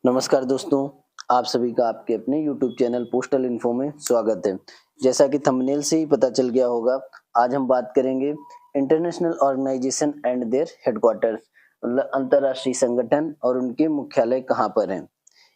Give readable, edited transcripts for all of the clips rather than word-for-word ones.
नमस्कार दोस्तों, आप सभी का आपके अपने YouTube चैनल पोस्टल इन्फो में स्वागत है। जैसा कि थंबनेल से ही पता चल गया होगा, आज हम बात करेंगे international organisation and their headquarters, मतलब अंतर्राष्ट्रीय संगठन और उनके मुख्यालय कहाँ पर हैं।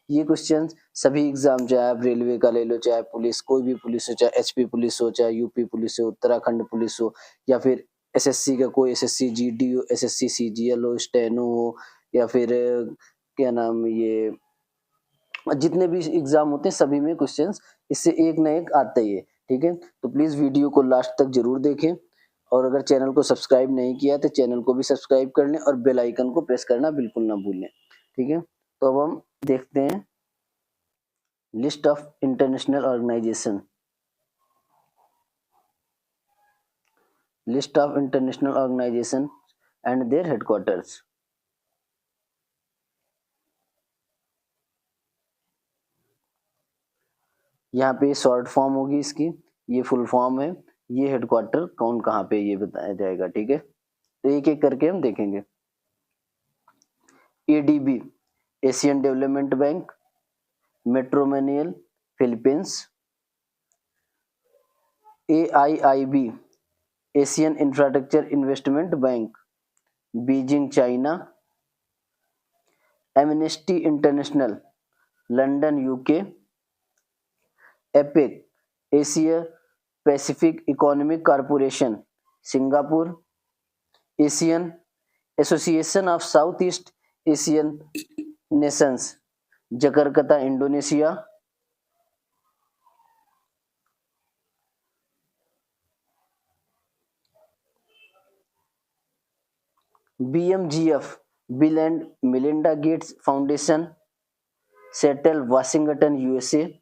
ये क्वेश्चन सभी एग्जाम, चाहे आप रेलवे का ले लो, चाहे पुलिस, कोई भी पुलिस हो, चाहे एचपी पुलिस हो, चाहे यूपी पुलिस हो, उत्तराखंड पुलिस हो, या फिर एसएससी का कोई एसएससी जीडी हो, एसएससी सीजीएल हो, स्टेनो हो, या फिर क्या नाम ये जितने भी एग्जाम होते हैं सभी में क्वेश्चंस इससे एक ना एक आता ही है। ठीक है, तो प्लीज वीडियो को लास्ट तक जरूर देखें और अगर चैनल को सब्सक्राइब नहीं किया तो चैनल को भी सब्सक्राइब कर लें और बेल आइकन को प्रेस करना बिल्कुल ना भूलें। ठीक है, तो अब हम देखते हैं list of international organisation. List of international organisation and their headquarters. यहाँ पे शॉर्ट फॉर्म होगी इसकी, ये फुल फॉर्म है, ये हेडक्वार्टर कौन कहाँ पे ये बताया जाएगा। ठीक है, तो एक एक करके हम देखेंगे। ADB Asian Development Bank, Metro Manila Philippines, AIIB Asian Infrastructure Investment Bank, Beijing China, Amnesty International London UK, APEC Asia Pacific Economic Corporation Singapore, Asian Association of South East Asian Nations Jakarta Indonesia, BMGF Bill and Melinda Gates Foundation Seattle Washington USA,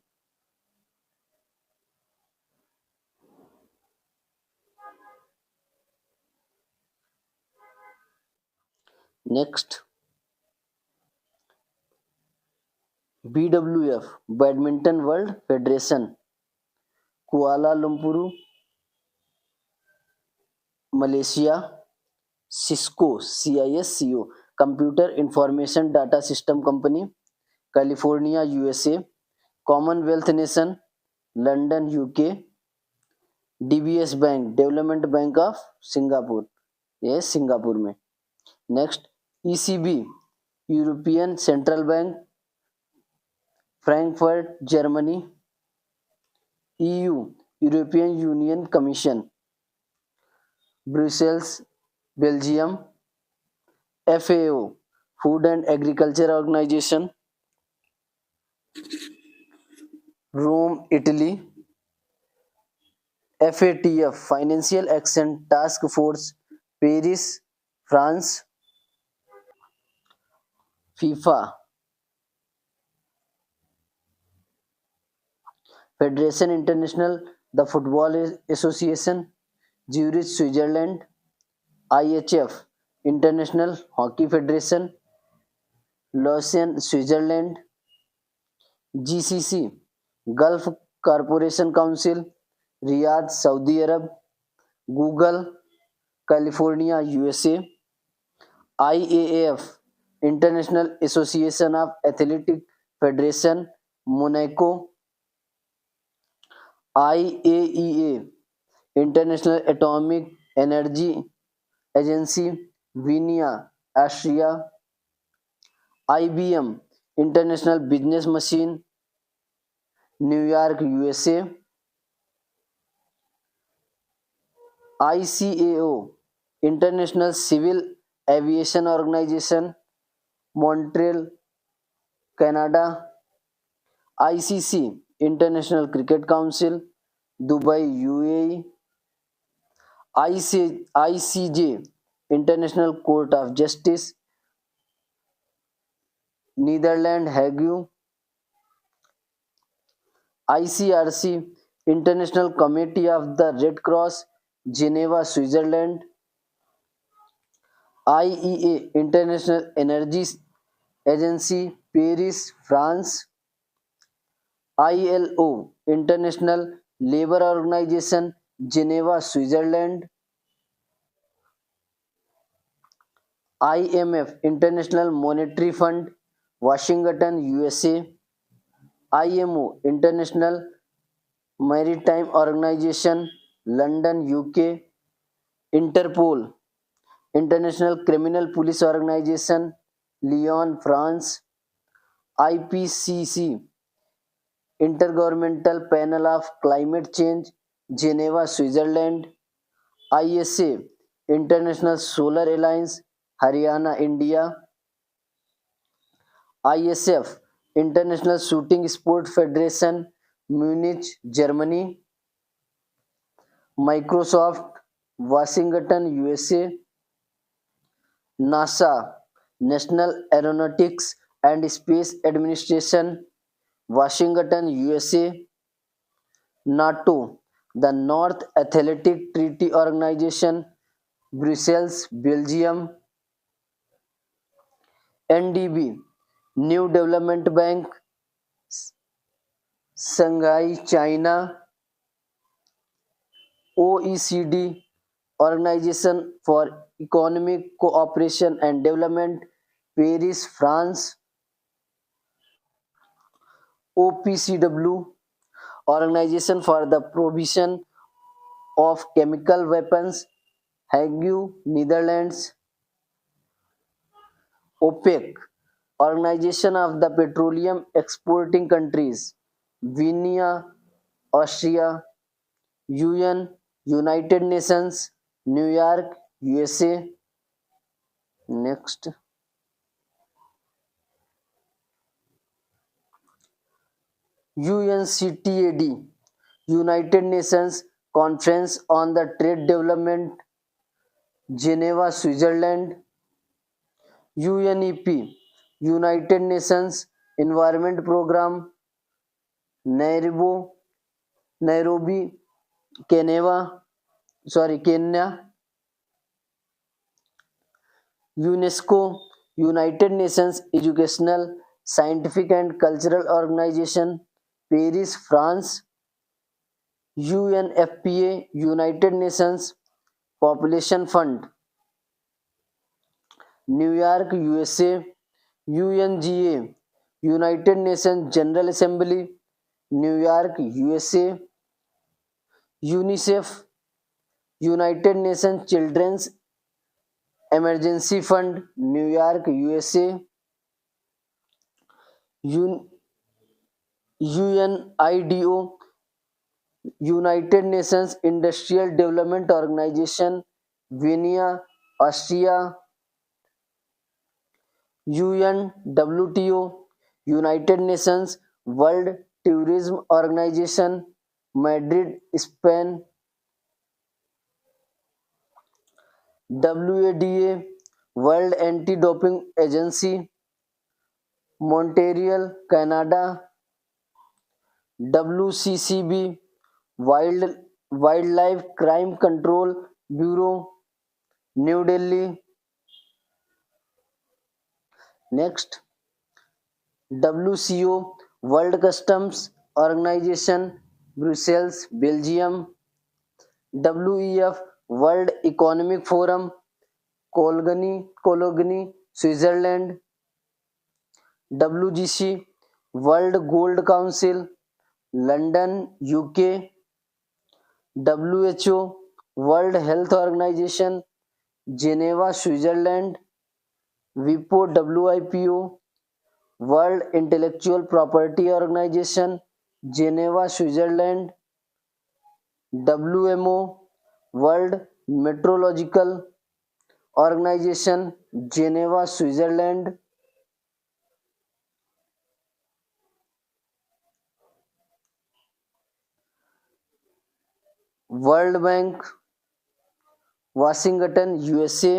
next BWF Badminton World Federation Kuala Lumpur Malaysia, Cisco CISCO computer information data system company California USA, Commonwealth Nation London UK, DBS bank development bank of Singapore, ये Singapore में। Next ECB European Central Bank Frankfurt Germany, EU European Union Commission Brussels Belgium, FAO Food and Agriculture Organization Rome Italy, FATF Financial Action Task Force Paris France, FIFA Federation International the Football Association Zurich Switzerland, IHF International Hockey Federation Lausanne Switzerland, GCC Gulf Corporation Council Riyadh Saudi Arabia, Google California USA, IAAF International Association of Athletic Federation Monaco, IAEA International Atomic Energy Agency Vienna Austria, IBM international Business Machine New York USA, ICAO International Civil Aviation Organization Montreal Canada, ICC International Cricket Council Dubai UAE, ICJ International Court of Justice Netherland Hague, ICRC International Committee of the Red Cross Geneva Switzerland, IEA International Energy Agency Paris France, ILO International Labour Organization Geneva Switzerland, IMF International Monetary Fund Washington USA, IMO International Maritime Organization London UK, Interpol International Criminal Police Organization Lyon France, IPCC Intergovernmental Panel of climate change Geneva Switzerland, ISA International Solar Alliance Haryana India, ISF International Shooting Sport Federation Munich Germany, Microsoft Washington USA, NASA National Aeronautics and Space Administration Washington USA, NATO the North Athletic Treaty Organization Brussels Belgium, NDB New Development Bank Shanghai China, OECD Organization for Economic Cooperation and Development Paris France, OPCW Organization for the Provision of Chemical Weapons Hague Netherlands, OPEC Organization of the Petroleum Exporting Countries Vienna Austria, UN United Nations New York USA. Next UNCTAD United Nations Conference on the Trade Development Geneva Switzerland, UNEP United Nations Environment Programme Nairobi Kenya, UNESCO United Nations Educational Scientific and Cultural Organization Paris France, UNFPA United Nations Population Fund New York USA, UNGA United Nations General Assembly New York USA, UNICEF United Nations Children's Emergency Fund New York USA, UNIDO United Nations Industrial Development Organization Vienna Austria, UNWTO United Nations World Tourism Organization Madrid Spain, WADA World Anti Doping Agency Montreal Canada, WCCB Wild Life Crime Control Bureau New Delhi. Next WCO World Customs Organization Brussels Belgium, WEF World Economic Forum Cologny Switzerland, WGC World Gold Council London UK, WHO World Health Organization Geneva Switzerland, विपो WIPO World Intellectual Property Organization Geneva Switzerland, WMO World Meteorological Organization Geneva Switzerland, World Bank Washington USA,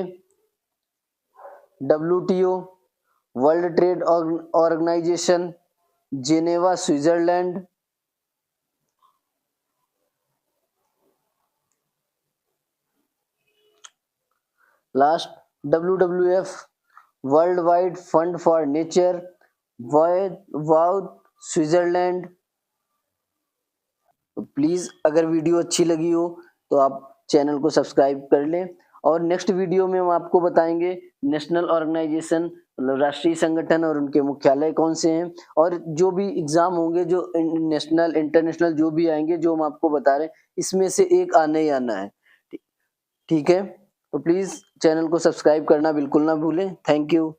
WTO World Trade Organization Geneva Switzerland, last WWF World Wide Fund for nature wow Switzerland. तो please अगर video अच्छी लगी हो तो आप channel को subscribe कर लें और नेक्स्ट वीडियो में हम आपको बताएंगे नेशनल ऑर्गेनाइजेशन मतलब राष्ट्रीय संगठन और उनके मुख्यालय कौन से हैं, और जो भी एग्जाम होंगे, जो नेशनल इंटरनेशनल जो भी आएंगे, जो हम आपको बता रहे हैं, इसमें से एक आना ही आना है। ठीक है, तो प्लीज चैनल को सब्सक्राइब करना बिल्कुल ना भूलें। Thank you.